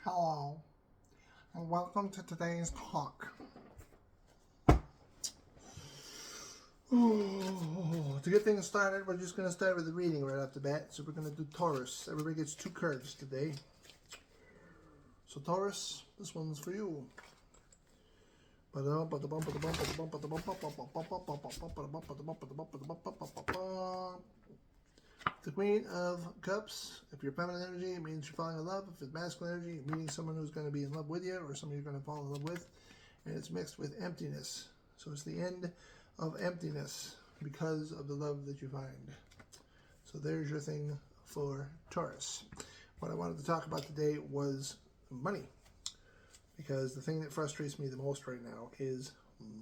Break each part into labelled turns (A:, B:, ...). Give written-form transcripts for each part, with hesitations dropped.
A: Hello, and welcome to today's talk. To get things started, we're just going to start with the reading right off the bat. So we're going to do Taurus. Everybody gets 2 cards today. So Taurus, this one's for you. The Queen of Cups, if you're feminine energy, it means you're falling in love. If it's masculine energy, it means someone who's going to be in love with you or someone you're going to fall in love with. And it's mixed with emptiness. So it's the end of emptiness because of the love that you find. So there's your thing for Taurus. What I wanted to talk about today was money. Because the thing that frustrates me the most right now is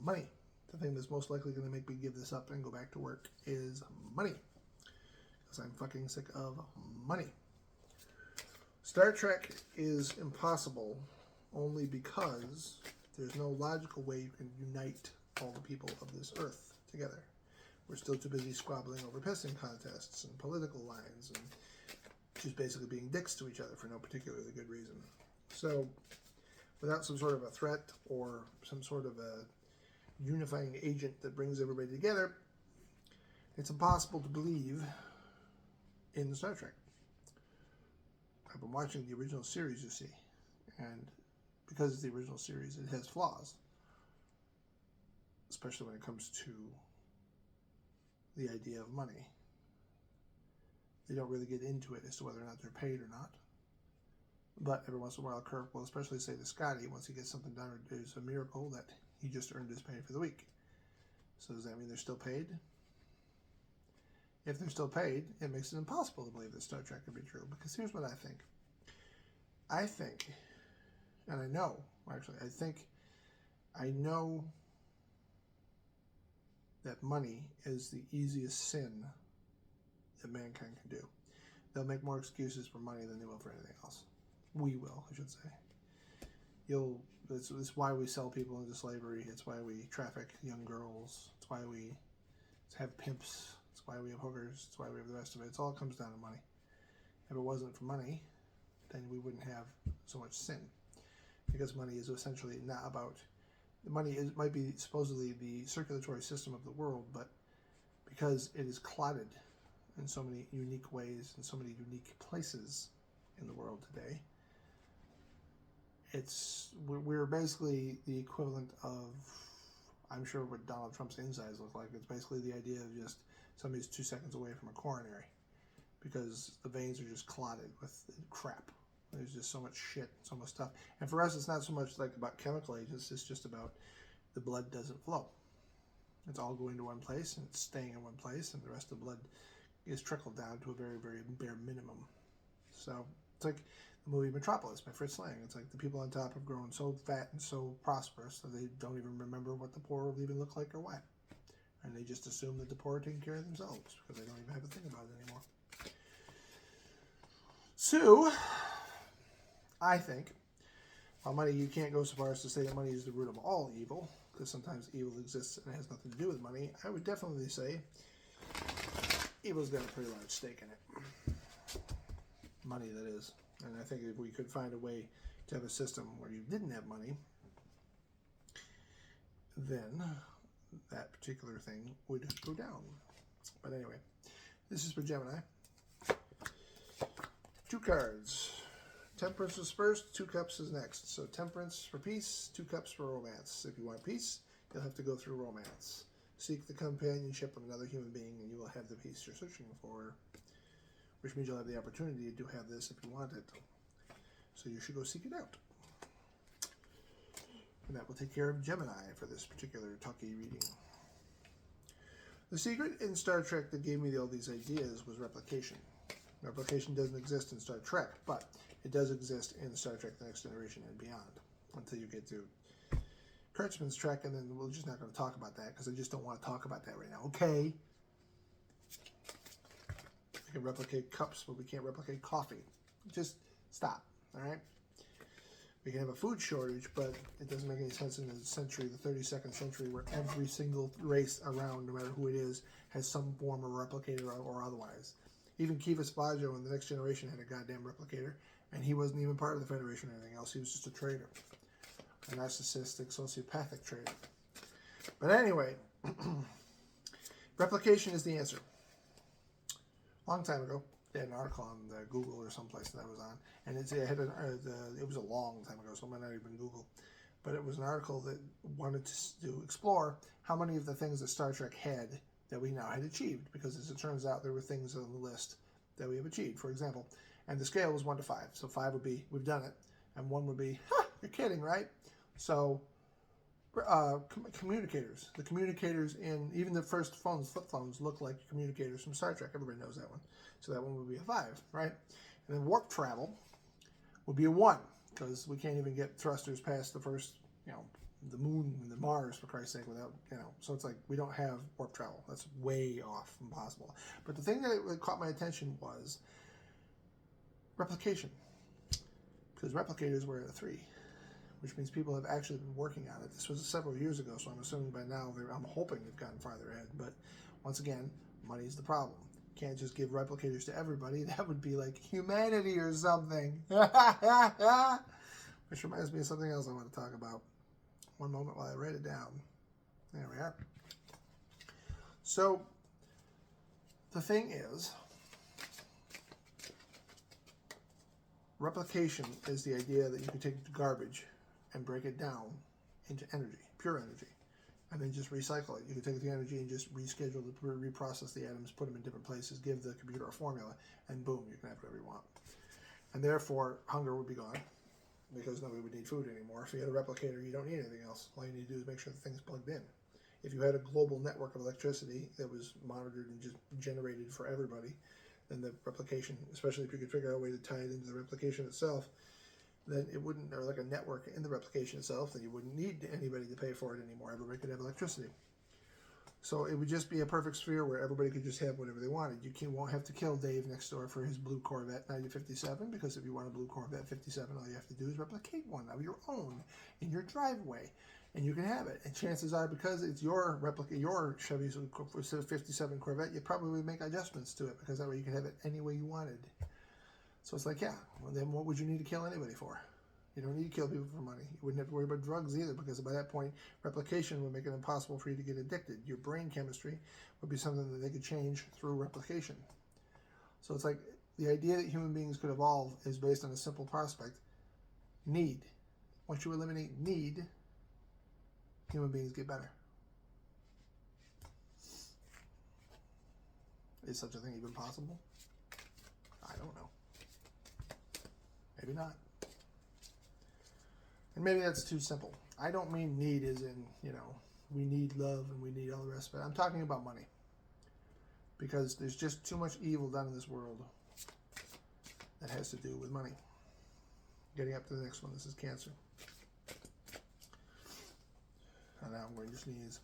A: money. The thing that's most likely going to make me give this up and go back to work is money. Because I'm fucking sick of money. Star Trek is impossible only because there's no logical way you can unite all the people of this earth together. We're still too busy squabbling over pissing contests and political lines and just basically being dicks to each other for no particularly good reason. So, without some sort of a threat or some sort of a unifying agent that brings everybody together, it's impossible to believe in Star Trek. I've been watching the original series, you see, and because it's the original series, it has flaws, especially when it comes to the idea of money. They don't really get into it as to whether or not they're paid or not. But every once in a while, Kirk will especially say to Scotty, once he gets something done, it's a miracle that he just earned his pay for the week. So does that mean they're still paid? If they're still paid, it makes it impossible to believe that Star Trek could be true. Because here's what I think. I think, and I know, actually, I know that money is the easiest sin that mankind can do. They'll make more excuses for money than they will for anything else. We will, I should say. It's why we sell people into slavery. It's why we traffic young girls. It's why we have pimps. It's why we have hookers. It's why we have the rest of it. It all comes down to money. If it wasn't for money, then we wouldn't have so much sin. Because money is essentially not about... Money might be supposedly the circulatory system of the world, but because it is clotted in so many unique ways, in so many unique places in the world today, we're basically the equivalent of, I'm sure, what Donald Trump's insides look like. It's basically the idea of just somebody's 2 seconds away from a coronary because the veins are just clotted with crap. There's just so much shit, so much stuff. And for us, it's not so much like about chemical agents, it's just about the blood doesn't flow. It's all going to one place and it's staying in one place, and the rest of the blood is trickled down to a very, very bare minimum. So it's like the movie Metropolis by Fritz Lang. It's like the people on top have grown so fat and so prosperous that they don't even remember what the poor will even look like or why. And they just assume that the poor are taking care of themselves because they don't even have to think about it anymore. So, I think, while money, you can't go so far as to say that money is the root of all evil, because sometimes evil exists and it has nothing to do with money, I would definitely say evil's got a pretty large stake in it. Money, that is. And I think if we could find a way to have a system where you didn't have money, then that particular thing would go down. But anyway, this is for Gemini. 2 cards. Temperance is first, 2 cups is next. So Temperance for peace, 2 cups for romance. If you want peace, you'll have to go through romance. Seek the companionship of another human being and you will have the peace you're searching for. Which means you'll have the opportunity to have this if you want it. So you should go seek it out. And that will take care of Gemini for this particular talkie reading. The secret in Star Trek that gave me all these ideas was replication. Replication doesn't exist in Star Trek, but it does exist in Star Trek The Next Generation and beyond. Until you get to Kurtzman's Trek, and then we're just not going to talk about that because I just don't want to talk about that right now. Okay? We can replicate cups, but we can't replicate coffee. Just stop, all right? We can have a food shortage, but it doesn't make any sense in the century, the 32nd century, where every single race around, no matter who it is, has some form of replicator or otherwise. Even Kivas Baggio in the Next Generation had a goddamn replicator, and he wasn't even part of the Federation or anything else. He was just a traitor, a narcissistic, sociopathic traitor. But anyway, replication is the answer. A long time ago, they had an article on Google or someplace that I was on, and it was a long time ago, so it might not even Google, but it was an article that wanted to explore how many of the things that Star Trek had that we now had achieved, because as it turns out, there were things on the list that we have achieved, for example, and the scale was 1 to 5. So 5 would be, we've done it, and 1 would be, you're kidding, right? So communicators. The communicators in, even the first phones, flip phones, look like communicators from Star Trek. Everybody knows that one. So that one would be a 5, right? And then warp travel would be a 1, because we can't even get thrusters past the first, the moon and the Mars, for Christ's sake, without, so it's like we don't have warp travel. That's way off, impossible. But the thing that caught my attention was replication, because replicators were at a 3, which means people have actually been working on it. This was several years ago, so I'm assuming by now, I'm hoping they've gotten farther ahead. But once again, money is the problem. You can't just give replicators to everybody. That would be like humanity or something. Which reminds me of something else I want to talk about. One moment while I write it down. There we are. So, the thing is, replication is the idea that you can take garbage and break it down into energy, pure energy, and then just recycle it. You can take the energy and just reschedule it, reprocess the atoms, put them in different places, give the computer a formula, and boom, you can have whatever you want. And therefore, hunger would be gone, because nobody would need food anymore. If you had a replicator, you don't need anything else. All you need to do is make sure the thing's plugged in. If you had a global network of electricity that was monitored and just generated for everybody, then the replication, especially if you could figure out a way to tie it into the replication itself, then it wouldn't, or like a network in the replication itself, then you wouldn't need anybody to pay for it anymore. Everybody could have electricity. So it would just be a perfect sphere where everybody could just have whatever they wanted. You won't have to kill Dave next door for his blue Corvette 9057, because if you want a blue Corvette 57, all you have to do is replicate one of your own in your driveway, and you can have it. And chances are, because it's your Chevy 57 Corvette, you probably make adjustments to it, because that way you can have it any way you wanted. So it's like, yeah, well, then what would you need to kill anybody for? You don't need to kill people for money. You wouldn't have to worry about drugs either, because by that point, replication would make it impossible for you to get addicted. Your brain chemistry would be something that they could change through replication. So it's like the idea that human beings could evolve is based on a simple prospect: need. Once you eliminate need, human beings get better. Is such a thing even possible? I don't know. Maybe not. And maybe that's too simple. I don't mean need as in, we need love and we need all the rest of it. I'm talking about money. Because there's just too much evil done in this world that has to do with money. Getting up to the next one. This is Cancer. And now I'm going to sneeze.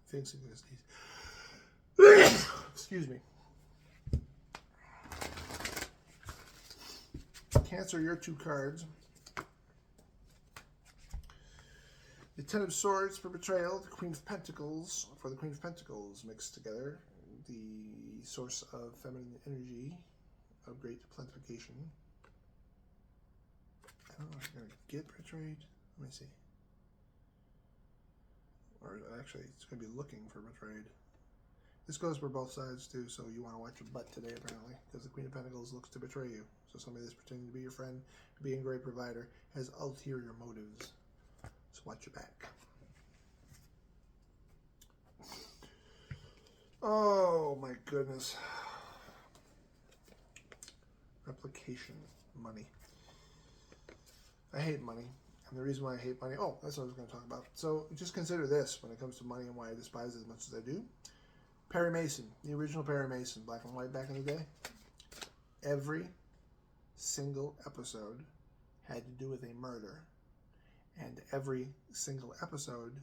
A: I think I'm going to sneeze. Excuse me. Cancer, your 2 cards. The Ten of Swords for betrayal, the Queen of Pentacles for the Queen of Pentacles mixed together, the source of feminine energy of great planification. I don't know if you're going to get betrayed. Let me see. Or actually, it's going to be looking for betrayed. This goes for both sides too, so you want to watch your butt today apparently, because the Queen of Pentacles looks to betray you. So somebody that's pretending to be your friend, being a great provider, has ulterior motives. So watch your back. Oh my goodness. Replication. Money. I hate money. And the reason why I hate money, that's what I was going to talk about. So just consider this when it comes to money and why I despise it as much as I do. Perry Mason, the original Perry Mason, black and white back in the day. Every single episode had to do with a murder, and every single episode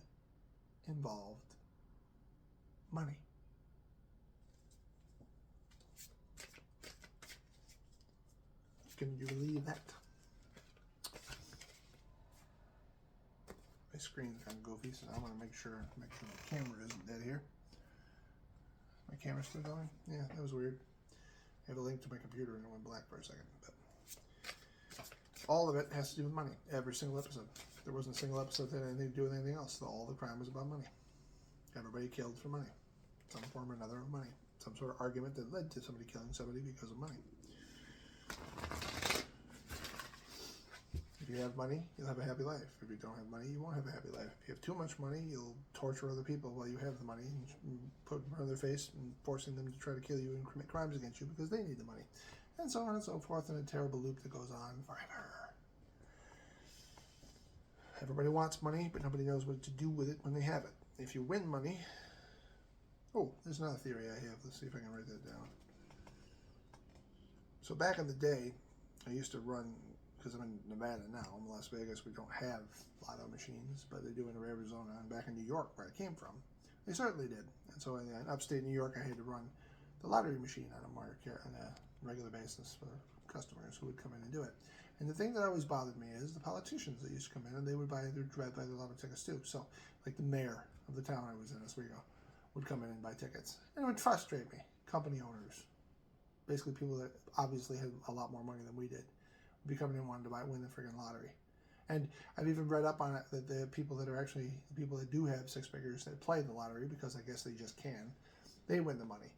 A: involved money. Can you believe that? My screen's kind of goofy, so I want to make sure the camera isn't dead here. My camera's still going? Yeah, that was weird. I have a link to my computer and it went black for a second. But all of it has to do with money. Every single episode. There wasn't a single episode that had anything to do with anything else. All the crime was about money. Everybody killed for money. Some form or another of money. Some sort of argument that led to somebody killing somebody because of money. If you have money, you'll have a happy life. If you don't have money, you won't have a happy life. If you have too much money, you'll torture other people while you have the money and put them on their face and forcing them to try to kill you and commit crimes against you because they need the money. And so on and so forth in a terrible loop that goes on forever. Everybody wants money, but nobody knows what to do with it when they have it. If you win money... Oh, there's another theory I have. Let's see if I can write that down. So back in the day, I used to run... Because I'm in Nevada now, I'm in Las Vegas, we don't have lotto machines, but they do in Arizona and back in New York, where I came from. They certainly did. And so in upstate New York, I had to run the lottery machine on a regular basis for customers who would come in and do it. And the thing that always bothered me is the politicians that used to come in and they would drive by the lotto tickets too. So, like the mayor of the town I was in, Oswego, would come in and buy tickets. And it would frustrate me. Company owners, basically people that obviously had a lot more money than we did, be coming in wanting to win the friggin' lottery. And I've even read up on it that the people that do have six figures that play the lottery, because I guess they just can, they win the money.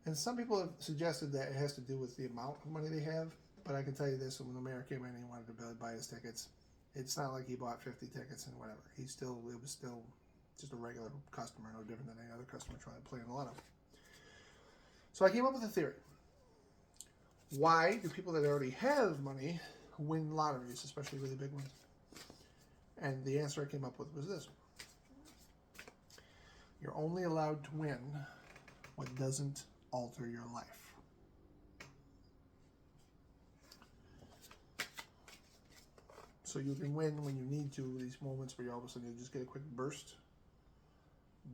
A: And some people have suggested that it has to do with the amount of money they have, but I can tell you this, when the mayor came in and he wanted to buy his tickets, it's not like he bought 50 tickets and whatever. It was still just a regular customer, no different than any other customer trying to play in the lotto. So I came up with a theory. Why do people that already have money win lotteries, especially really big ones? And the answer I came up with was this. You're only allowed to win what doesn't alter your life. So you can win when you need to, these moments where you all of a sudden you just get a quick burst.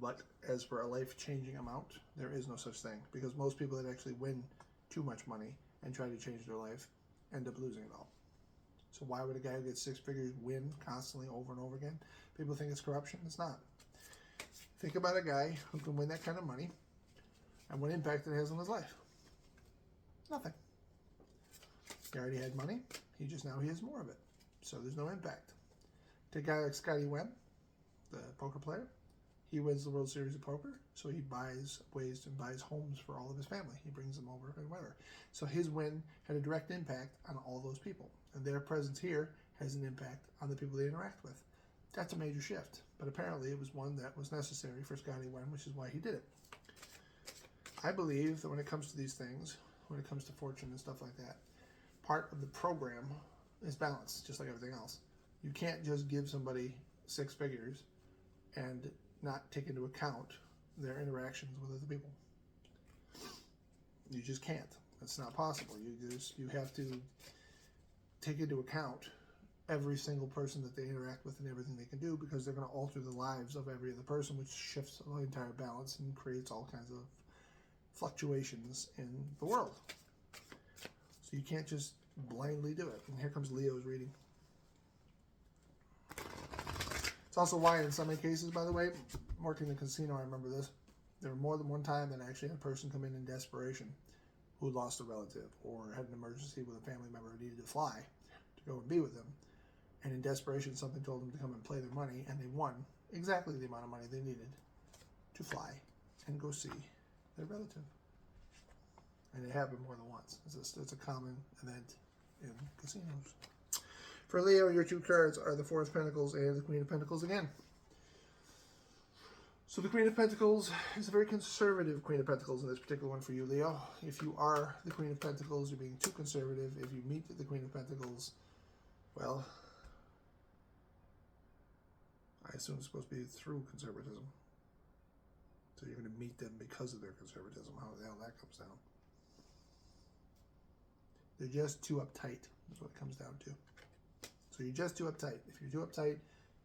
A: But as for a life-changing amount, there is no such thing. Because most people that actually win too much money and try to change their life end up losing it all. So why would a guy who gets six figures win constantly over and over again? People think it's corruption. It's not. Think about a guy who can win that kind of money and what impact it has on his life. Nothing. He already had money. He has more of it. So there's no impact. Take a guy like Scotty Webb, the poker player. He wins the World Series of Poker, so he buys homes for all of his family. He brings them over and whatever. So his win had a direct impact on all those people. And their presence here has an impact on the people they interact with. That's a major shift. But apparently it was one that was necessary for Scotty Webb, which is why he did it. I believe that when it comes to these things, when it comes to fortune and stuff like that, part of the program is balance, just like everything else. You can't just give somebody six figures and not take into account their interactions with other people. You just can't. It's not possible. You have to take into account every single person that they interact with and everything they can do, because they're going to alter the lives of every other person, which shifts the entire balance and creates all kinds of fluctuations in the world. So you can't just blindly do it. And here comes Leo's reading. It's also why in some cases, by the way, working in the casino, I remember this, there were more than one time that I actually had a person come in desperation who lost a relative or had an emergency with a family member who needed to fly to go and be with them. And in desperation, something told them to come and play their money, and they won exactly the amount of money they needed to fly and go see their relative. And it happened more than once. It's a common event in casinos. For Leo, your two cards are the Four of Pentacles and the Queen of Pentacles again. So the Queen of Pentacles is a very conservative Queen of Pentacles in this particular one for you, Leo. If you are the Queen of Pentacles, you're being too conservative. If you meet the Queen of Pentacles, well, I assume it's supposed to be through conservatism. So you're going to meet them because of their conservatism. How the hell that comes down. They're just too uptight, is what it comes down to. So you're just too uptight. If you're too uptight,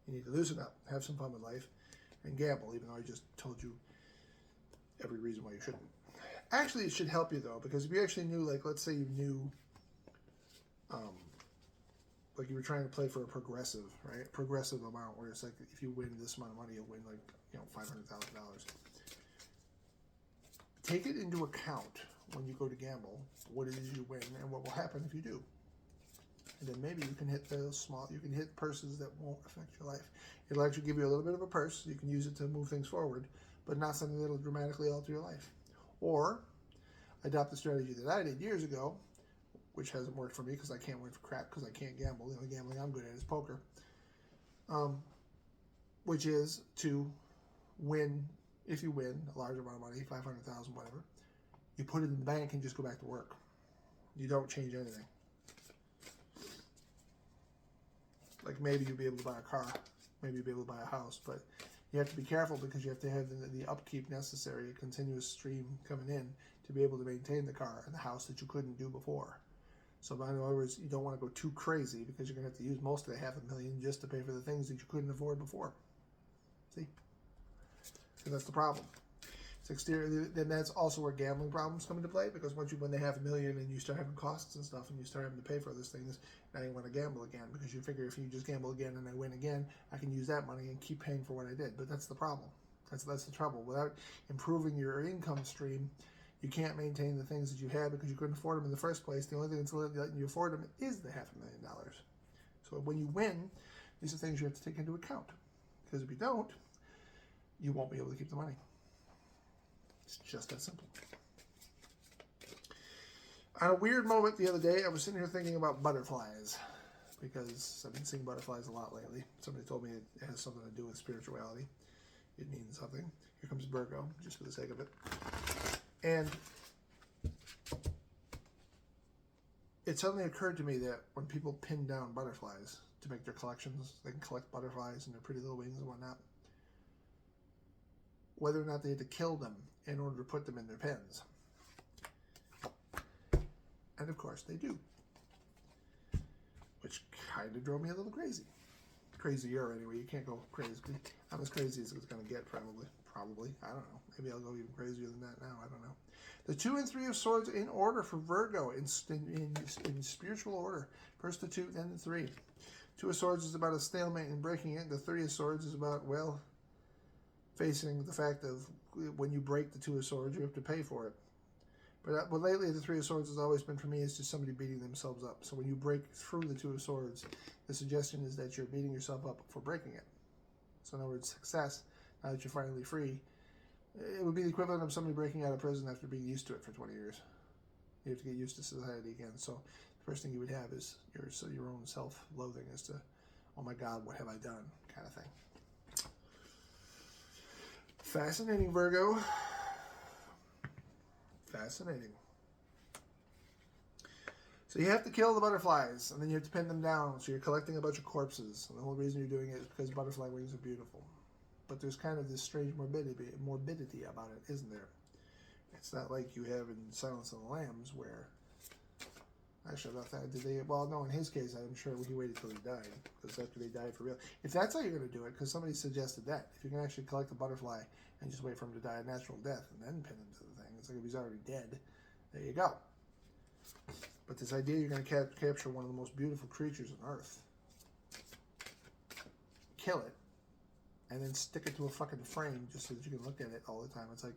A: you need to loosen up, have some fun with life, and gamble, even though I just told you every reason why you shouldn't. Actually, it should help you, though, because if you actually knew, like, let's say you knew, like you were trying to play for a progressive, right? Progressive amount, where it's like, if you win this amount of money, you'll win, like, $500,000. take it into account when you go to gamble, what it is you win and what will happen if you do. And then maybe you can hit you can hit purses that won't affect your life. It'll actually give you a little bit of a purse. You can use it to move things forward, but not something that'll dramatically alter your life. Or adopt the strategy that I did years ago, which hasn't worked for me because I can't win for crap because I can't gamble. The only gambling I'm good at is poker. Which is to win, if you win a large amount of money, 500,000, whatever, you put it in the bank and just go back to work. You don't change anything. Like maybe you'll be able to buy a car, maybe you'll be able to buy a house, but you have to be careful because you have to have the upkeep necessary, a continuous stream coming in to be able to maintain the car and the house that you couldn't do before. So in other words, you don't want to go too crazy because you're going to have to use most of the $500,000 just to pay for the things that you couldn't afford before. See? So that's the problem. It's exterior. Then that's also where gambling problems come into play because once you win the $500,000 and you start having costs and stuff and you start having to pay for those things, now you want to gamble again because you figure if you just gamble again and I win again, I can use that money and keep paying for what I did. But that's the problem. That's the trouble. Without improving your income stream, you can't maintain the things that you had because you couldn't afford them in the first place. The only thing that's letting you afford them is the $500,000. So when you win, these are things you have to take into account. Because if you don't, you won't be able to keep the money. It's just that simple. On a weird moment the other day, I was sitting here thinking about butterflies. Because I've been seeing butterflies a lot lately. Somebody told me it has something to do with spirituality. It means something. Here comes Virgo, just for the sake of it. And it suddenly occurred to me that when people pin down butterflies to make their collections, they can collect butterflies and their pretty little wings and whatnot, whether or not they had to kill them in order to put them in their pens. And of course they do. Which kind of drove me a little crazy. Crazier anyway, you can't go crazy. I'm as crazy as it's going to get probably. I don't know. Maybe I'll go even crazier than that now. I don't know. The 2 and 3 of swords in order for Virgo in spiritual order. First the 2, then the 3. 2 of swords is about a stalemate and breaking it. The 3 of swords is about, well, facing the fact of when you break the 2 of swords, you have to pay for it. But lately, the 3 of swords has always been for me is just somebody beating themselves up. So when you break through the 2 of swords, the suggestion is that you're beating yourself up for breaking it. So in other words, success, now that you're finally free, it would be the equivalent of somebody breaking out of prison after being used to it for 20 years. You have to get used to society again. So the first thing you would have is your own self-loathing as to, oh my God, what have I done, kind of thing. Fascinating, Virgo. Fascinating. So you have to kill the butterflies, and then you have to pin them down. So you're collecting a bunch of corpses. And the whole reason you're doing it is because butterfly wings are beautiful. But there's kind of this strange morbidity about it, isn't there? It's not like you have in Silence of the Lambs, where actually I thought well, no, in his case, I'm sure he waited till he died, because after they died for real. If that's how you're going to do it, because somebody suggested that, if you can actually collect a butterfly and just wait for him to die a natural death and then pin him to the thing, it's like if he's already dead. There you go. But this idea you're going to capture one of the most beautiful creatures on Earth, kill it, and then stick it to a fucking frame just so that you can look at it all the time. It's like,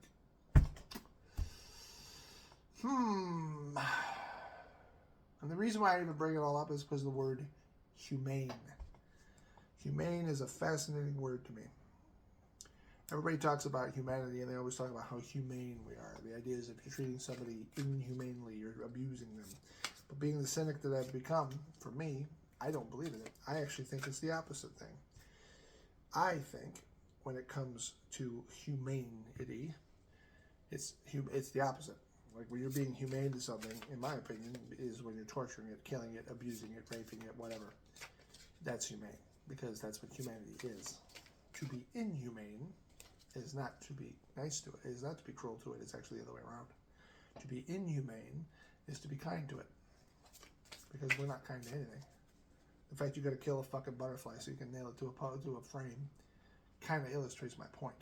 A: And the reason why I even bring it all up is because of the word humane. Humane is a fascinating word to me. Everybody talks about humanity, and they always talk about how humane we are. The idea is if you're treating somebody inhumanely, you're abusing them. But being the cynic that I've become, for me, I don't believe in it. I actually think it's the opposite thing. I think when it comes to humanity, it's the opposite. Like when you're being humane to something, in my opinion, is when you're torturing it, killing it, abusing it, raping it, whatever. That's humane, because that's what humanity is. To be inhumane is not to be nice to it. It is not to be cruel to it. It's actually the other way around. To be inhumane is to be kind to it, because we're not kind to anything. The fact you got to kill a fucking butterfly so you can nail it to a frame kind of illustrates my point.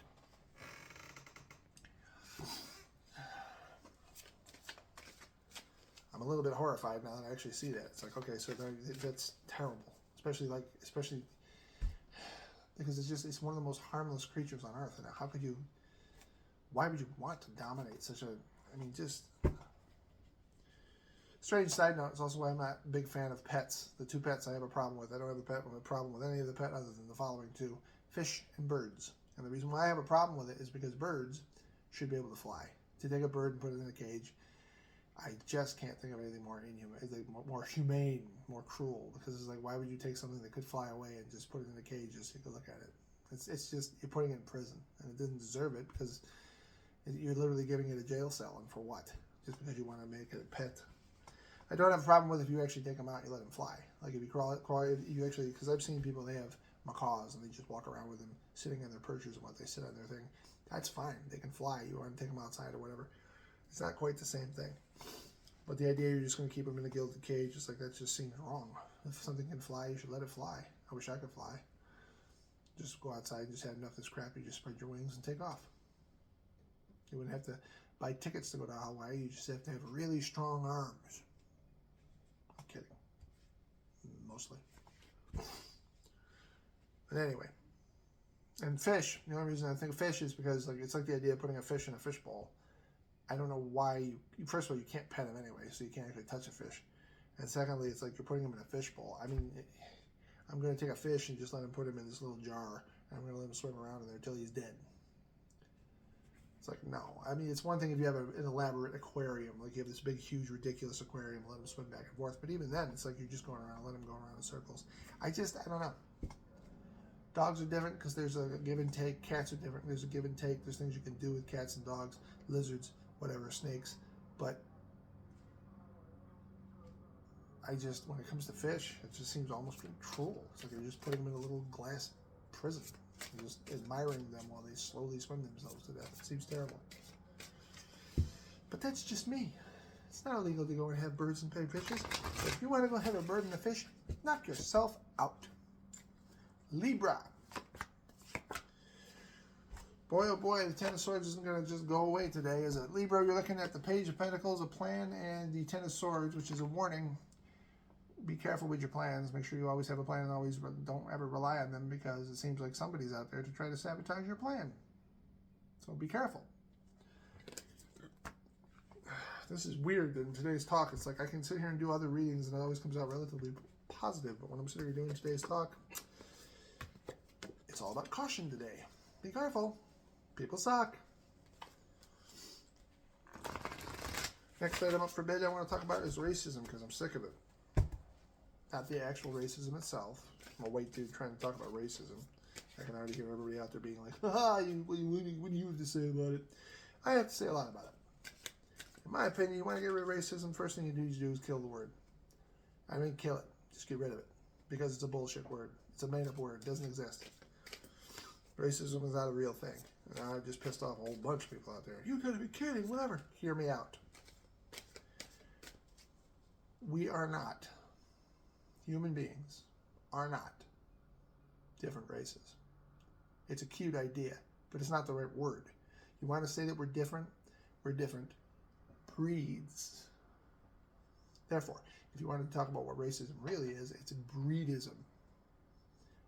A: I'm a little bit horrified now that I actually see that. It's like, okay, so that's terrible, especially because it's one of the most harmless creatures on Earth. And how could you why would you want to dominate such a, I mean, just... Strange side note, it's also why I'm not a big fan of pets. The two pets I have a problem with. I don't have a problem with any of the pet other than the following two: fish and birds. And the reason why I have a problem with it is because birds should be able to fly. To take a bird and put it in a cage, I just can't think of anything more inhuman, more humane, more cruel. Because it's like, why would you take something that could fly away and just put it in a cage just so you could look at it? It's just, you're putting it in prison. And it doesn't deserve it because you're literally giving it a jail cell. And for what? Just because you want to make it a pet. I don't have a problem with if you actually take them out and you let them fly. Like if you you actually, because I've seen people, they have macaws and they just walk around with them sitting on their perches and what they sit on their thing. That's fine. They can fly. You want to take them outside or whatever. It's not quite the same thing. But the idea you're just going to keep them in a gilded cage, it's like that just seems wrong. If something can fly, you should let it fly. I wish I could fly. Just go outside and just have enough of this crap. You just spread your wings and take off. You wouldn't have to buy tickets to go to Hawaii. You just have to have really strong arms. Kidding. Mostly. But anyway. And fish, the only reason I think of fish is because like it's like the idea of putting a fish in a fish bowl. I don't know why first of all, you can't pet them anyway, so you can't actually touch a fish. And secondly, it's like you're putting them in a fish bowl. I mean, I'm going to take a fish and just let him put him in this little jar, and I'm going to let him swim around in there until he's dead. It's like, no. I mean, it's one thing if you have an elaborate aquarium, like you have this big, huge, ridiculous aquarium, let them swim back and forth. But even then, it's like you're just going around, let them go around in circles. I don't know. Dogs are different because there's a give and take. Cats are different. There's a give and take. There's things you can do with cats and dogs, lizards, whatever, snakes. But I just, when it comes to fish, it just seems almost cruel. It's like you're just putting them in a little glass prison. And just admiring them while they slowly swim themselves to death. It seems terrible. But that's just me. It's not illegal to go and have birds and pay fishes. But if you want to go have a bird and a fish, knock yourself out. Libra. Boy, oh boy, the Ten of Swords isn't going to just go away today, is it? Libra, you're looking at the Page of Pentacles, a plan, and the Ten of Swords, which is a warning. Be careful with your plans. Make sure you always have a plan and always don't ever rely on them because it seems like somebody's out there to try to sabotage your plan. So be careful. This is weird in today's talk. It's like I can sit here and do other readings and it always comes out relatively positive. But when I'm sitting here doing today's talk, it's all about caution today. Be careful. People suck. Next item up for bid I want to talk about is racism because I'm sick of it. Not the actual racism itself. I'm a white dude trying to talk about racism. I can already hear everybody out there being like, what do you have to say about it? I have to say a lot about it. In my opinion, you want to get rid of racism, first thing you need to do is kill the word. I mean, kill it. Just get rid of it. Because it's a bullshit word. It's a made-up word. It doesn't exist. Racism is not a real thing. And I just pissed off a whole bunch of people out there. You gotta be kidding, whatever. Hear me out. We are not. Human beings are not different races. It's a cute idea, but it's not the right word. You want to say that we're different breeds. Therefore, if you want to talk about what racism really is, it's breedism,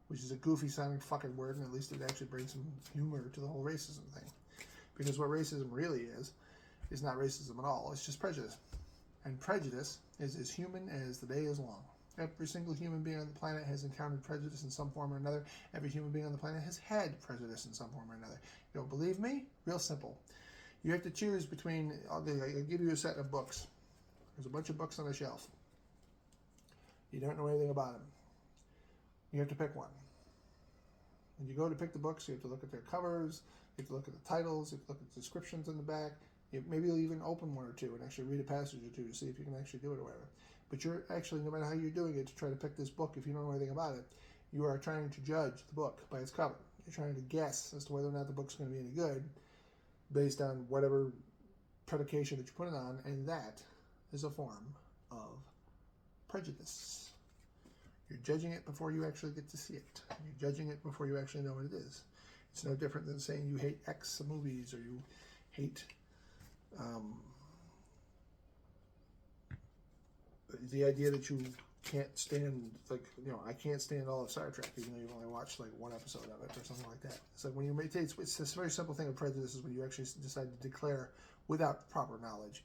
A: which is a goofy sounding fucking word, and at least it actually brings some humor to the whole racism thing. Because what racism really is not racism at all. It's just prejudice. And prejudice is as human as the day is long. Every single human being on the planet has encountered prejudice in some form or another. Every human being on the planet has had prejudice in some form or another. You don't believe me? Real simple. You have to choose between, I'll give you a set of books. There's a bunch of books on the shelf. You don't know anything about them. You have to pick one. When you go to pick the books, you have to look at their covers, you have to look at the titles, you have to look at the descriptions in the back. Maybe you'll even open one or two and actually read a passage or two to see if you can actually do it or whatever. But you're actually, no matter how you're doing it, to try to pick this book, if you don't know anything about it, you are trying to judge the book by its cover. You're trying to guess as to whether or not the book's going to be any good based on whatever predication that you put it on, and that is a form of prejudice. You're judging it before you actually get to see it. You're judging it before you actually know what it is. It's no different than saying you hate X movies or you hate the idea that you can't stand, like, I can't stand all of Star Trek, even though you've only watched like one episode of it or something like that. It's like when you meditate, it's this very simple thing of prejudice is when you actually decide to declare without proper knowledge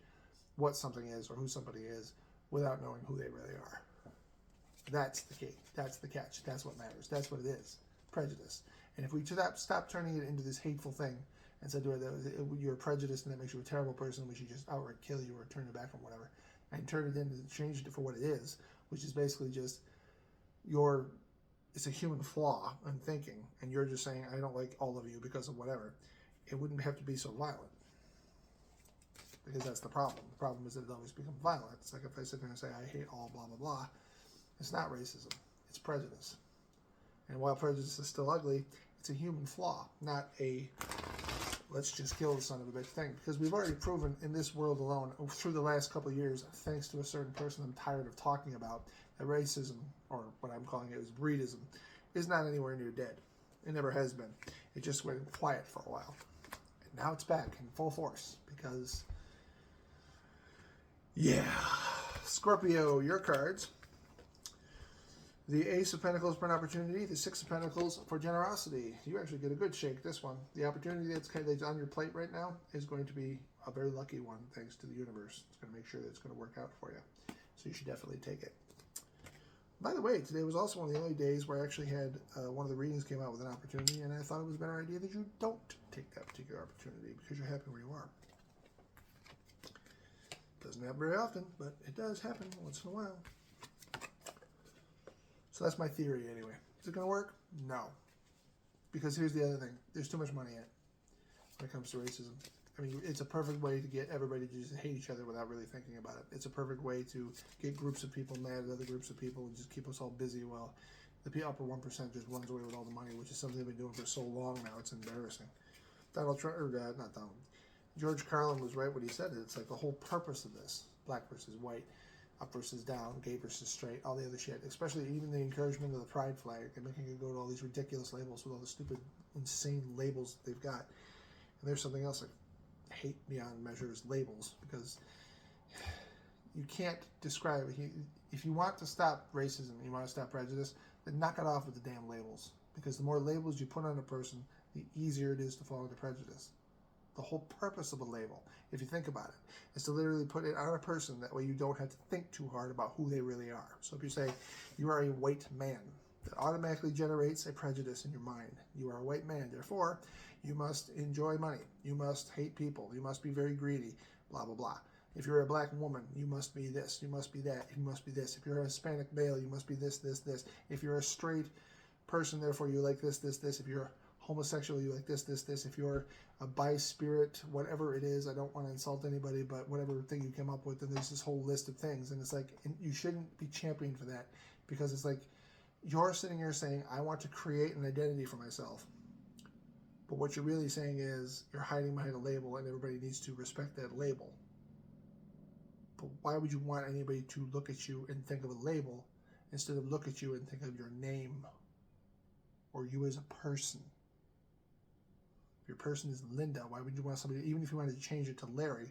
A: what something is or who somebody is without knowing who they really are. That's the key. That's the catch. That's what matters. That's what it is. Prejudice. And if we stop turning it into this hateful thing and said you're prejudiced and that makes you a terrible person, we should just outright kill you or turn your back on whatever, and turn it into, change it for what it is, which is basically just it's a human flaw in thinking, and you're just saying, I don't like all of you because of whatever. It wouldn't have to be so violent. Because that's the problem. The problem is that it always becomes violent. It's like if I sit there and say, I hate all blah, blah, blah. It's not racism. It's prejudice. And while prejudice is still ugly, it's a human flaw, not a let's just kill the son of a bitch thing. Because we've already proven in this world alone, through the last couple of years, thanks to a certain person I'm tired of talking about, that racism, or what I'm calling it is breedism, is not anywhere near dead. It never has been. It just went quiet for a while. And now it's back in full force because, yeah. Scorpio, your cards. The Ace of Pentacles for an opportunity, the Six of Pentacles for generosity. You actually get a good shake this one. The opportunity that's on your plate right now is going to be a very lucky one, thanks to the universe. It's going to make sure that it's going to work out for you. So you should definitely take it. By the way, today was also one of the only days where I actually had one of the readings came out with an opportunity, and I thought it was a better idea that you don't take that particular opportunity because you're happy where you are. Doesn't happen very often, but it does happen once in a while. So that's my theory anyway. Is it going to work? No. Because here's the other thing. There's too much money in it when it comes to racism. I mean, it's a perfect way to get everybody to just hate each other without really thinking about it. It's a perfect way to get groups of people mad at other groups of people and just keep us all busy while the upper 1% just runs away with all the money, which is something they've been doing for so long now. It's embarrassing. Donald Trump, or not Donald, George Carlin was right when he said it. It's like the whole purpose of this, black versus white, up versus down, gay versus straight, all the other shit, especially even the encouragement of the pride flag and making it go to all these ridiculous labels with all the stupid, insane labels that they've got. And there's something else I hate beyond measure is labels, because you can't describe it. If you want to stop racism, you want to stop prejudice, then knock it off with the damn labels. Because the more labels you put on a person, the easier it is to fall into prejudice. The whole purpose of a label, if you think about it, is to literally put it on a person. That way you don't have to think too hard about who they really are. So if you say you are a white man, that automatically generates a prejudice in your mind. You are a white man, therefore you must enjoy money. You must hate people. You must be very greedy, blah, blah, blah. If you're a black woman, you must be this, you must be that, you must be this. If you're a Hispanic male, you must be this, this, this. If you're a straight person, therefore you like this, this, this. If you're homosexual, you like this, this, this. If you're a bi-spirit, whatever it is, I don't want to insult anybody, but whatever thing you come up with, then there's this whole list of things. And it's like, you shouldn't be championing for that, because it's like, you're sitting here saying, I want to create an identity for myself. But what you're really saying is, you're hiding behind a label, and everybody needs to respect that label. But why would you want anybody to look at you and think of a label, instead of look at you and think of your name, or you as a person? If your person is Linda, why would you want somebody, even if you wanted to change it to Larry,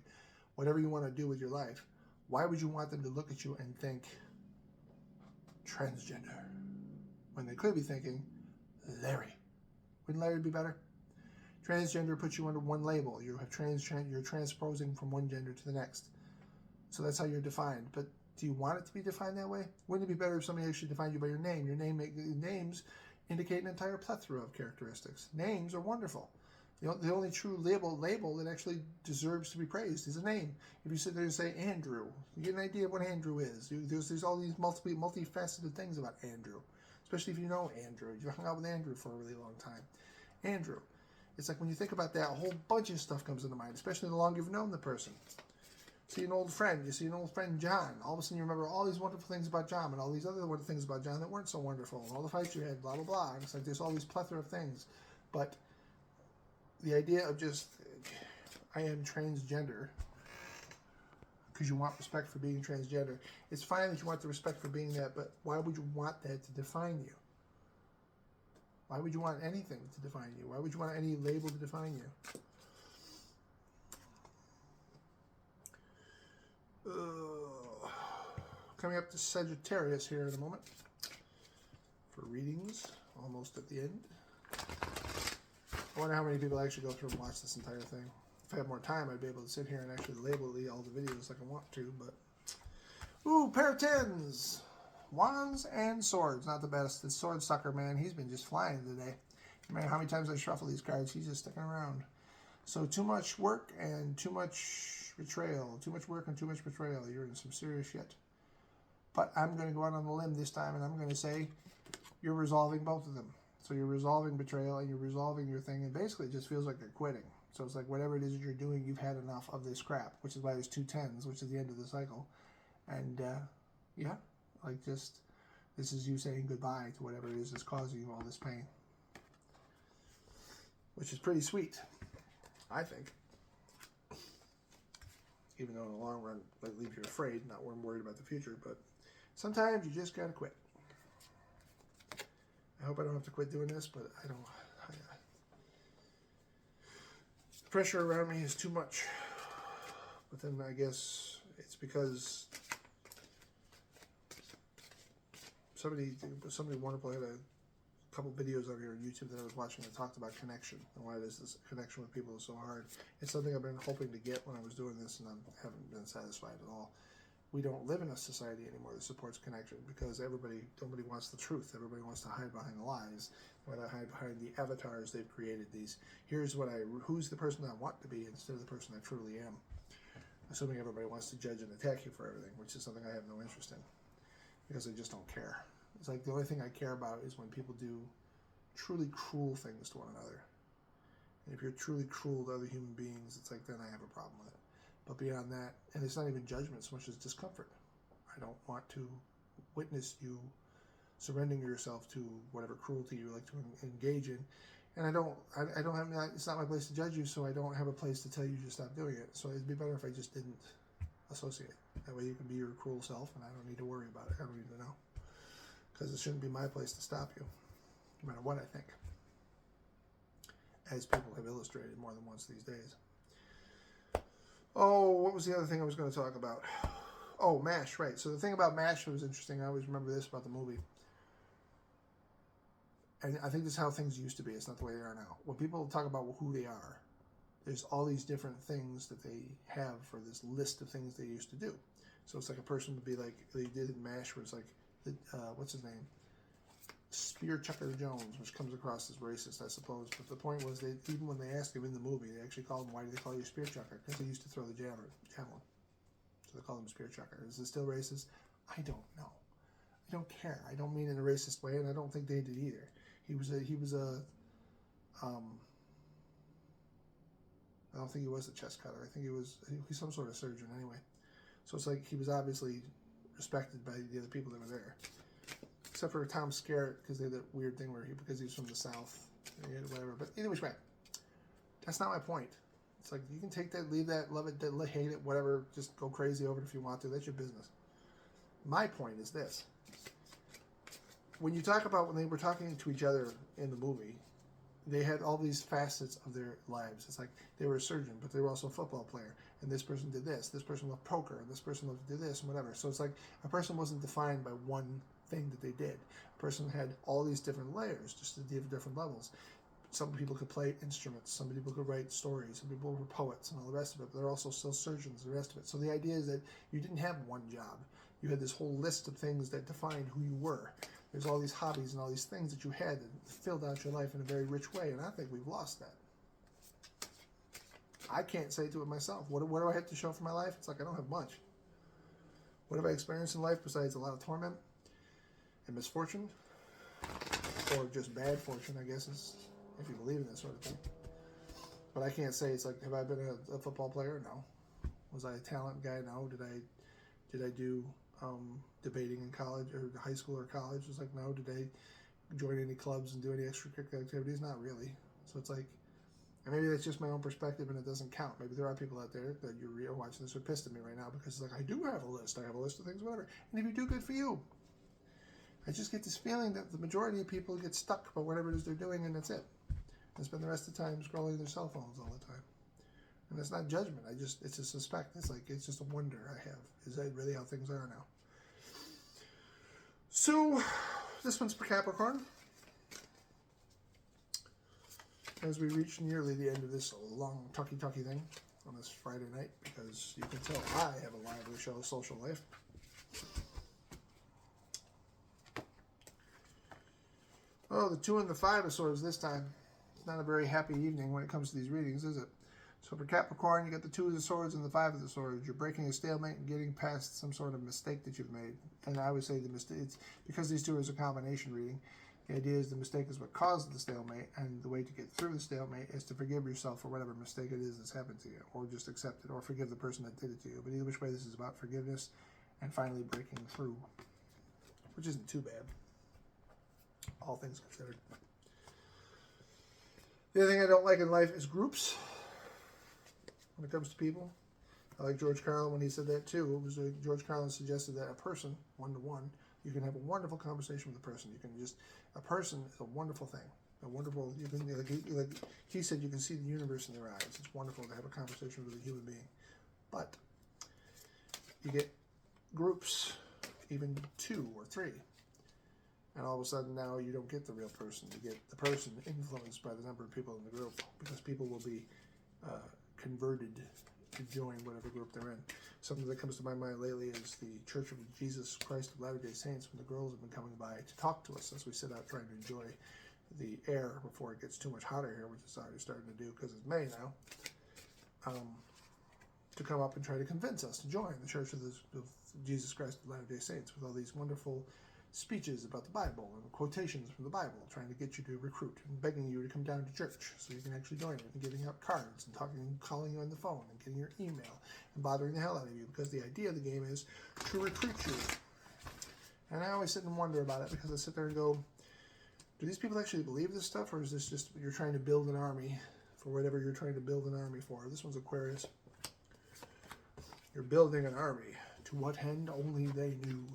A: whatever you want to do with your life, why would you want them to look at you and think transgender, when they could be thinking Larry? Wouldn't Larry be better? Transgender puts you under one label. You have you're transposing from one gender to the next. So that's how you're defined. But do you want it to be defined that way? Wouldn't it be better if somebody actually defined you by your name? Names indicate an entire plethora of characteristics. Names are wonderful. The only true label that actually deserves to be praised is a name. If you sit there and say Andrew, you get an idea of what Andrew is. There's all these multifaceted things about Andrew, especially if you know Andrew. You hung out with Andrew for a really long time. Andrew. It's like when you think about that, a whole bunch of stuff comes into mind, especially the longer you've known the person. See an old friend, you see an old friend John, all of a sudden you remember all these wonderful things about John and all these other wonderful things about John that weren't so wonderful, and all the fights you had, blah, blah, blah. And it's like there's all these plethora of things. But the idea of just, I am transgender, because you want respect for being transgender, it's fine that you want the respect for being that, but why would you want that to define you? Why would you want anything to define you? Why would you want any label to define you? coming up to Sagittarius here in a moment for readings, almost at the end. I wonder how many people actually go through and watch this entire thing. If I had more time, I'd be able to sit here and actually label all the videos like I want to, but... Ooh, pair of tens! Wands and swords. Not the best. It's Sword Sucker, man. He's been just flying today. No matter how many times I shuffle these cards, he's just sticking around. So too much work and too much betrayal. Too much work and too much betrayal. You're in some serious shit. But I'm going to go out on a limb this time, and I'm going to say you're resolving both of them. So you're resolving betrayal, and you're resolving your thing, and basically it just feels like you're quitting. So it's like whatever it is that you're doing, you've had enough of this crap, which is why there's 2 tens, which is the end of the cycle. And, yeah, like just, this is you saying goodbye to whatever it is that's causing you all this pain. Which is pretty sweet, I think. Even though in the long run, it leaves you afraid, not worried about the future, but sometimes you just gotta quit. I hope I don't have to quit doing this, but I don't. The pressure around me is too much. But then I guess it's because somebody wonderful had a couple videos on here on YouTube that I was watching that talked about connection and why this connection with people is so hard. It's something I've been hoping to get when I was doing this, and I haven't been satisfied at all. We don't live in a society anymore that supports connection because nobody wants the truth. Everybody wants to hide behind the lies. They want to hide behind the avatars they've created. Who's the person I want to be instead of the person I truly am. Assuming everybody wants to judge and attack you for everything, which is something I have no interest in because I just don't care. It's like the only thing I care about is when people do truly cruel things to one another. And if you're truly cruel to other human beings, it's like then I have a problem with it. But beyond that, and it's not even judgment so much as discomfort. I don't want to witness you surrendering yourself to whatever cruelty you like to engage in. And it's not my place to judge you, so I don't have a place to tell you to stop doing it. So it'd be better if I just didn't associate. That way you can be your cruel self, and I don't need to worry about it. I don't need to know. Because it shouldn't be my place to stop you, no matter what I think. As people have illustrated more than once these days. Oh, what was the other thing I was going to talk about? Oh, MASH, right. So the thing about MASH was interesting. I always remember this about the movie. And I think this is how things used to be. It's not the way they are now. When people talk about who they are, there's all these different things that they have for this list of things they used to do. So it's like a person would be like, they did in MASH where it's like, what's his name? Spear Chucker Jones, which comes across as racist, I suppose. But the point was, even when they asked him in the movie, they actually called him, why do they call you Spear Chucker? Because he used to throw the javelin. So they called him Spear Chucker. Is it still racist? I don't know. I don't care. I don't mean in a racist way, and I don't think they did either. I don't think he was a chest cutter. I think he's some sort of surgeon anyway. So it's like he was obviously respected by the other people that were there. Except for Tom Skerritt, because they had that weird thing because he was from the South, whatever. But either way, that's not my point. It's like, you can take that, leave that, love it, hate it, whatever. Just go crazy over it if you want to. That's your business. My point is this. When you talk about when they were talking to each other in the movie, they had all these facets of their lives. It's like they were a surgeon, but they were also a football player. And this person did this. This person loved poker. And this person loved to do this and whatever. So it's like a person wasn't defined by one thing that they did. A person had all these different layers, just at different levels. Some people could play instruments. Some people could write stories. Some people were poets and all the rest of it. But they're also still surgeons, the rest of it. So the idea is that you didn't have one job. You had this whole list of things that defined who you were. There's all these hobbies and all these things that you had that filled out your life in a very rich way. And I think we've lost that. I can't say to it myself. What do I have to show for my life? It's like I don't have much. What have I experienced in life besides a lot of torment and misfortune? Or just bad fortune, I guess, is if you believe in that sort of thing. But I can't say, it's like, have I been a football player? No. Was I a talent guy? No. Did I do debating in college or high school or college? It's like, no. Did I join any clubs and do any extracurricular activities? Not really. So it's like, and maybe that's just my own perspective and it doesn't count. Maybe there are people out there that you're watching this are pissed at me right now because it's like, I do have a list. I have a list of things, whatever. And if you do, good for you. I just get this feeling that the majority of people get stuck by whatever it is they're doing, and that's it. And spend the rest of the time scrolling their cell phones all the time. And it's not judgment. It's a suspect. It's just a wonder I have. Is that really how things are now? So, this one's for Capricorn. As we reach nearly the end of this long talky thing on this Friday night, because you can tell I have a lively show, social life. Oh, the 2 and the 5 of Swords this time. It's not a very happy evening when it comes to these readings, is it? So for Capricorn, you got the 2 of the Swords and the 5 of the Swords. You're breaking a stalemate and getting past some sort of mistake that you've made. And I would say the mistake, it's because these two is a combination reading. The idea is the mistake is what caused the stalemate, and the way to get through the stalemate is to forgive yourself for whatever mistake it is that's happened to you, or just accept it, or forgive the person that did it to you. But either which way, this is about forgiveness and finally breaking through, which isn't too bad, all things considered. The other thing I don't like in life is groups. When it comes to people, I like George Carlin when he said that too. It was George Carlin suggested that a person, one-to-one, you can have a wonderful conversation with a person. You can just, a person is a wonderful thing. A wonderful, you can, like he said, you can see the universe in their eyes. It's wonderful to have a conversation with a human being. But you get groups, even 2 or 3, and all of a sudden now you don't get the real person. You get the person influenced by the number of people in the group, because people will be converted to join whatever group they're in. Something that comes to my mind lately is the Church of Jesus Christ of Latter-day Saints, when the girls have been coming by to talk to us as we sit out trying to enjoy the air before it gets too much hotter here, which it's already starting to do because it's May now, to come up and try to convince us to join the Church of Jesus Christ of Latter-day Saints with all these wonderful speeches about the Bible and quotations from the Bible, trying to get you to recruit and begging you to come down to church so you can actually join it, and giving out cards and talking and calling you on the phone and getting your email and bothering the hell out of you, because the idea of the game is to recruit you. And I always sit and wonder about it, because I sit there and go, do these people actually believe this stuff, or is this just you're trying to build an army for whatever you're trying to build an army for? This one's Aquarius. You're building an army. To what end? Only they knew.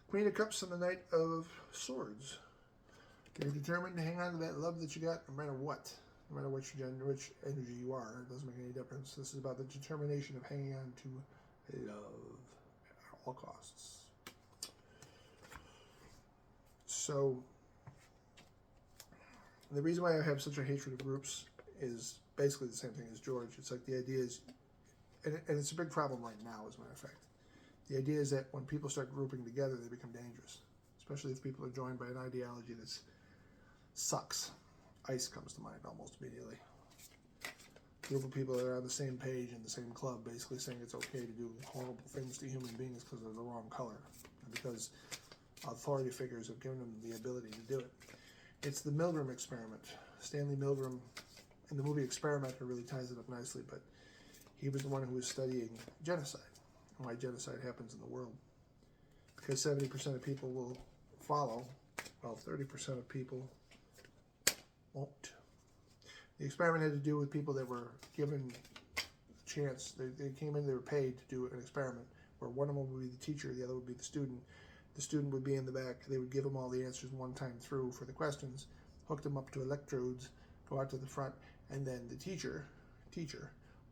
A: Queen of Cups and the Knight of Swords. You're determined to hang on to that love that you got no matter what. No matter which energy you are. It doesn't make any difference. This is about the determination of hanging on to love at all costs. So, the reason why I have such a hatred of groups is basically the same thing as George. It's like the idea is, and it's a big problem right now, as a matter of fact. The idea is that when people start grouping together, they become dangerous, especially if people are joined by an ideology that sucks. ICE comes to mind almost immediately. A group of people that are on the same page in the same club, basically saying it's okay to do horrible things to human beings because they're the wrong color, and because authority figures have given them the ability to do it. It's the Milgram experiment. Stanley Milgram, in the movie Experimenter, really ties it up nicely, but he was the one who was studying genocide. Why genocide happens in the world. Because 70% of people will follow, while 30% of people won't. The experiment had to do with people that were given a chance. They came in, they were paid to do an experiment, where one of them would be the teacher, the other would be the student. The student would be in the back. They would give them all the answers one time through for the questions, hook them up to electrodes, go out to the front, and then the teacher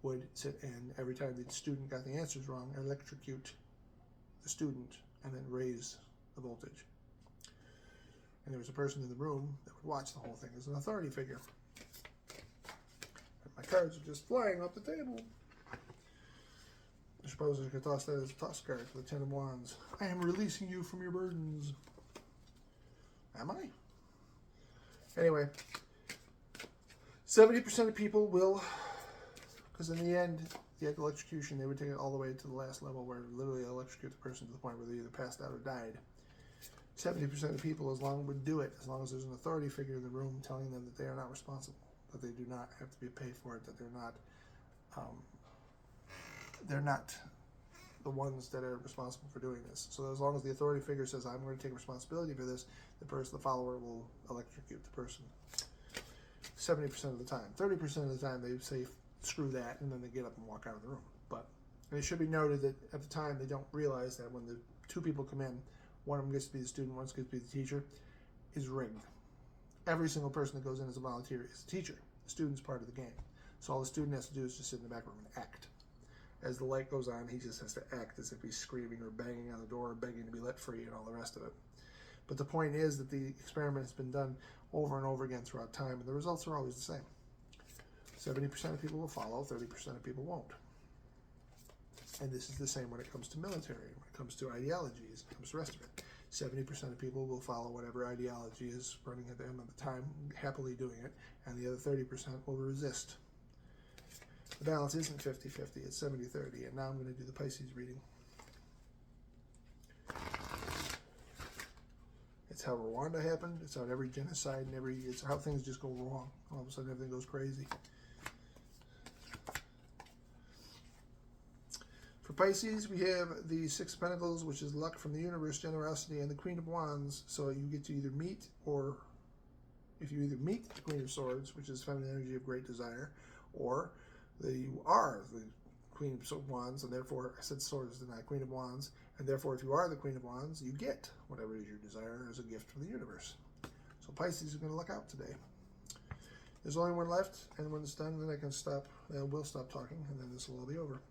A: would sit and every time the student got the answers wrong, electrocute the student and then raise the voltage. And there was a person in the room that would watch the whole thing as an authority figure. And my cards are just flying off the table. I suppose I could toss that as a toss card for the 10 of Wands. I am releasing you from your burdens. Am I? Anyway, 70% of people will, because in the end, the electrocution, they would take it all the way to the last level where literally electrocute the person to the point where they either passed out or died. 70% of people would do it as long as there's an authority figure in the room telling them that they are not responsible, that they do not have to be paid for it, that they're not the ones that are responsible for doing this. So as long as the authority figure says, I'm going to take responsibility for this, the follower will electrocute the person. 70% of the time. 30% of the time they say, screw that, and then they get up and walk out of the room. But it should be noted that at the time they don't realize that when the 2 people come in, one of them gets to be the student, one gets to be the teacher, is rigged. Every single person that goes in as a volunteer is a teacher. The student's part of the game. So all the student has to do is just sit in the back room and act. as the light goes on, he just has to act as if he's screaming or banging on the door or begging to be let free and all the rest of it. But the point is that the experiment has been done over and over again throughout time, and the results are always the same. 70% of people will follow, 30% of people won't. And this is the same when it comes to military, when it comes to ideologies, when it comes to the rest of it. 70% of people will follow whatever ideology is running at them at the time, happily doing it, and the other 30% will resist. The balance isn't 50-50, it's 70-30, and now I'm going to do the Pisces reading. It's how Rwanda happened, it's how every genocide and it's how things just go wrong. All of a sudden everything goes crazy. For Pisces, we have the Six of Pentacles, which is luck from the universe, generosity, and the Queen of Wands. So you get to either meet, or if you either meet the Queen of Swords, which is feminine energy of great desire, or you are the Queen of Wands, and therefore, I said Swords, didn't I? Queen of Wands, and therefore, if you are the Queen of Wands, you get whatever it is you desire as a gift from the universe. So Pisces is going to luck out today. There's only one left, and when it's done, then I can stop. We'll stop talking, and then this will all be over.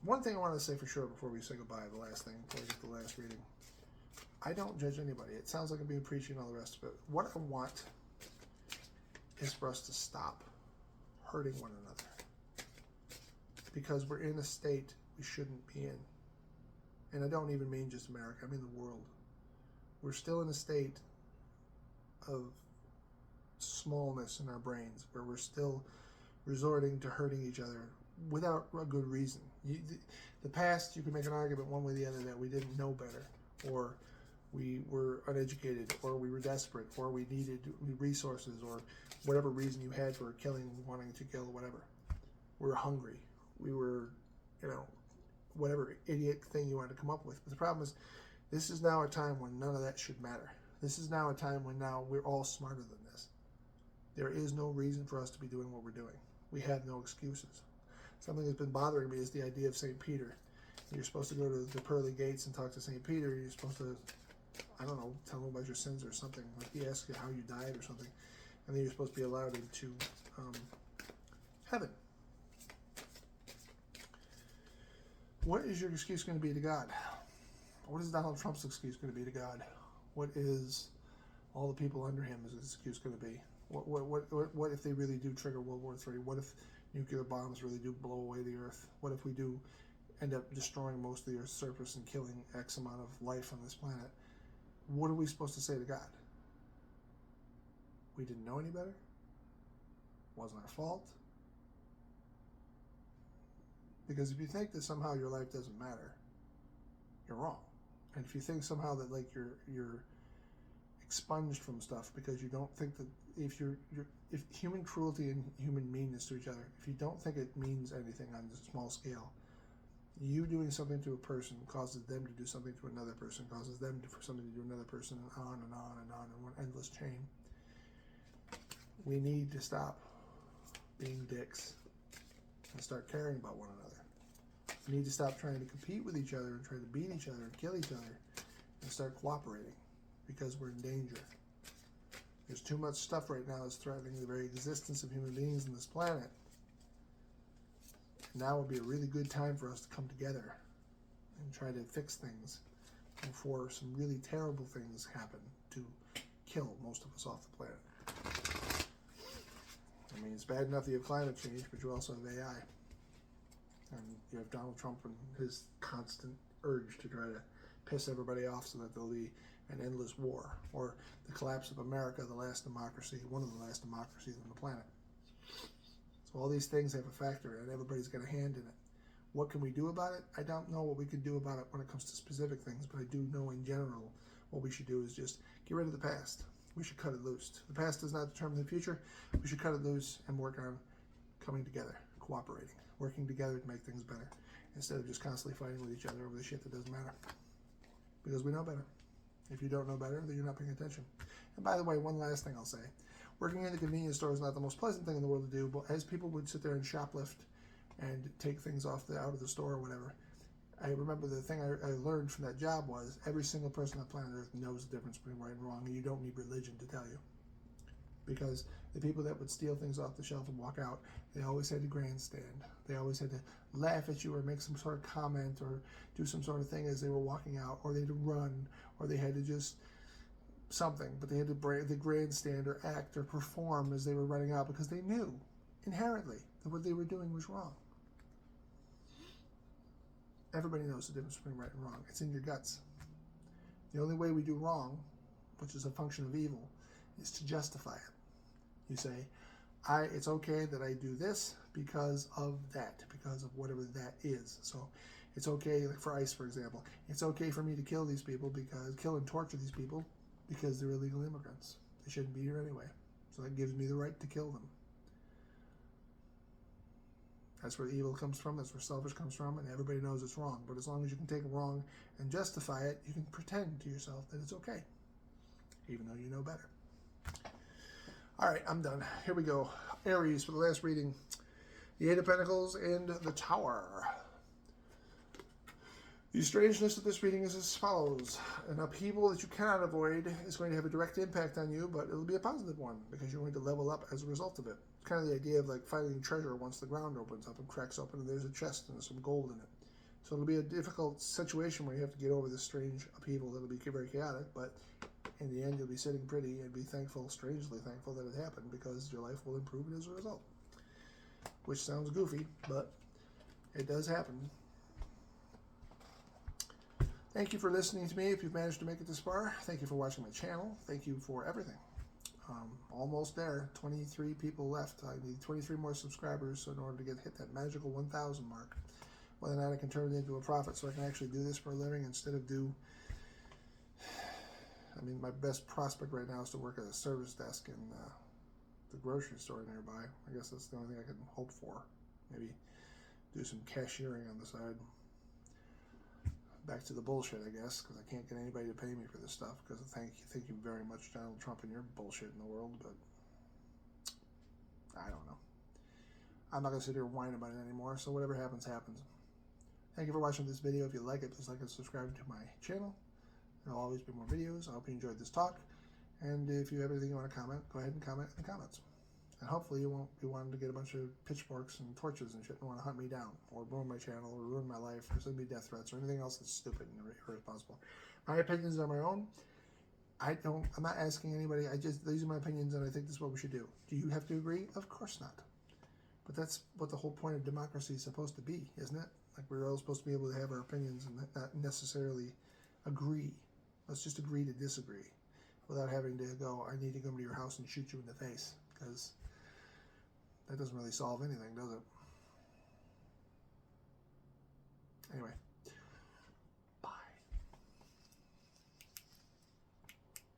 A: One thing I want to say for sure before we say goodbye, the last thing, before we get the last reading. I don't judge anybody. It sounds like I'm being preachy and all the rest of it. What I want is for us to stop hurting one another. Because we're in a state we shouldn't be in. And I don't even mean just America, I mean the world. We're still in a state of smallness in our brains, where we're still resorting to hurting each other without a good reason. The past, you can make an argument one way or the other that we didn't know better, or we were uneducated, or we were desperate, or we needed resources, or whatever reason you had for killing, wanting to kill, whatever. We were hungry. We were, whatever idiot thing you wanted to come up with. But the problem is, this is now a time when none of that should matter. This is now a time when now we're all smarter than this. There is no reason for us to be doing what we're doing. We have no excuses. Something that's been bothering me is the idea of St. Peter. You're supposed to go to the pearly gates and talk to St. Peter. You're supposed to, I don't know, tell him about your sins or something. Like he asks you how you died or something. And then you're supposed to be allowed into heaven. What is your excuse going to be to God? What is Donald Trump's excuse going to be to God? What is all the people under him is excuse going to be? What if they really do trigger World War III? What if nuclear bombs really do blow away the Earth? What if we do end up destroying most of the Earth's surface and killing X amount of life on this planet? What are we supposed to say to God? We didn't know any better? Wasn't our fault? Because if you think that somehow your life doesn't matter, you're wrong. And if you think somehow that like you're expunged from stuff because you don't think that if human cruelty and human meanness to each other, if you don't think it means anything on a small scale, you doing something to a person causes them to do something to another person, causes them for something to do another person, and on and on and on in one endless chain. We need to stop being dicks and start caring about one another. We need to stop trying to compete with each other and try to beat each other and kill each other and start cooperating, because we're in danger. There's too much stuff right now that's threatening the very existence of human beings on this planet. Now would be a really good time for us to come together and try to fix things before some really terrible things happen to kill most of us off the planet. I mean, it's bad enough that you have climate change, but you also have AI. And you have Donald Trump and his constant urge to try to piss everybody off so that there'll be an endless war, or the collapse of America, the last democracy, one of the last democracies on the planet. So all these things have a factor, and everybody's got a hand in it. What can we do about it? I don't know what we can do about it when it comes to specific things, but I do know in general what we should do is just get rid of the past. We should cut it loose. The past does not determine the future. We should cut it loose and work on coming together, cooperating, working together to make things better, instead of just constantly fighting with each other over the shit that doesn't matter. Because we know better. If you don't know better, then you're not paying attention. And by the way, one last thing I'll say. Working in the convenience store is not the most pleasant thing in the world to do, but as people would sit there and shoplift and take things out of the store or whatever, I remember the thing I learned from that job was every single person on planet Earth knows the difference between right and wrong, and you don't need religion to tell you. because the people that would steal things off the shelf and walk out, they always had to grandstand. They always had to laugh at you or make some sort of comment or do some sort of thing as they were walking out, or they had to run, or they had to just something, but they had to the grandstand or act or perform as they were running out because they knew inherently that what they were doing was wrong. Everybody knows the difference between right and wrong. It's in your guts. The only way we do wrong, which is a function of evil, is to justify it. You say, it's okay that I do this because of that, because of whatever that is. So it's okay, like for ICE, for example, it's okay for me to kill these people kill and torture these people because they're illegal immigrants. They shouldn't be here anyway. So that gives me the right to kill them. That's where evil comes from. That's where selfish comes from, and everybody knows it's wrong. But as long as you can take it wrong and justify it, you can pretend to yourself that it's okay, even though you know better. All right, I'm done. Here we go. Aries for the last reading. The Eight of Pentacles and the Tower. The strangeness of this reading is as follows. An upheaval that you cannot avoid is going to have a direct impact on you, but it'll be a positive one because you're going to level up as a result of it. It's kind of the idea of like finding treasure once the ground opens up and cracks open and there's a chest and there's some gold in it. So it'll be a difficult situation where you have to get over this strange upheaval that'll be very chaotic, but in the end you'll be sitting pretty and be thankful, strangely thankful that it happened because your life will improve as a result. Which sounds goofy, but it does happen. Thank you for listening to me. If you've managed to make it this far, thank you for watching my channel. Thank you for everything. Almost there. 23 people left. I need 23 more subscribers in order to hit that magical 1,000 mark. Whether or not I can turn it into a profit so I can actually do this for a living instead of my best prospect right now is to work at a service desk in the grocery store nearby. I guess that's the only thing I can hope for. Maybe do some cashiering on the side. Back to the bullshit, I guess, because I can't get anybody to pay me for this stuff. Because thank you very much, Donald Trump, and your bullshit in the world. But I don't know. I'm not gonna sit here and whine about it anymore. So whatever happens, happens. Thank you for watching this video. If you like it, please like and subscribe to my channel. There'll always be more videos. I hope you enjoyed this talk. And if you have anything you want to comment, go ahead and comment in the comments. And hopefully you won't be wanting to get a bunch of pitchforks and torches and shit and want to hunt me down or ruin my channel or ruin my life or send me death threats or anything else that's stupid and irresponsible. My opinions are my own. I'm not asking anybody. These are my opinions and I think this is what we should do. Do you have to agree? Of course not. But that's what the whole point of democracy is supposed to be, isn't it? Like we're all supposed to be able to have our opinions and not necessarily agree. Let's just agree to disagree without having to go, I need to come to your house and shoot you in the face, because that doesn't really solve anything, does it? Anyway.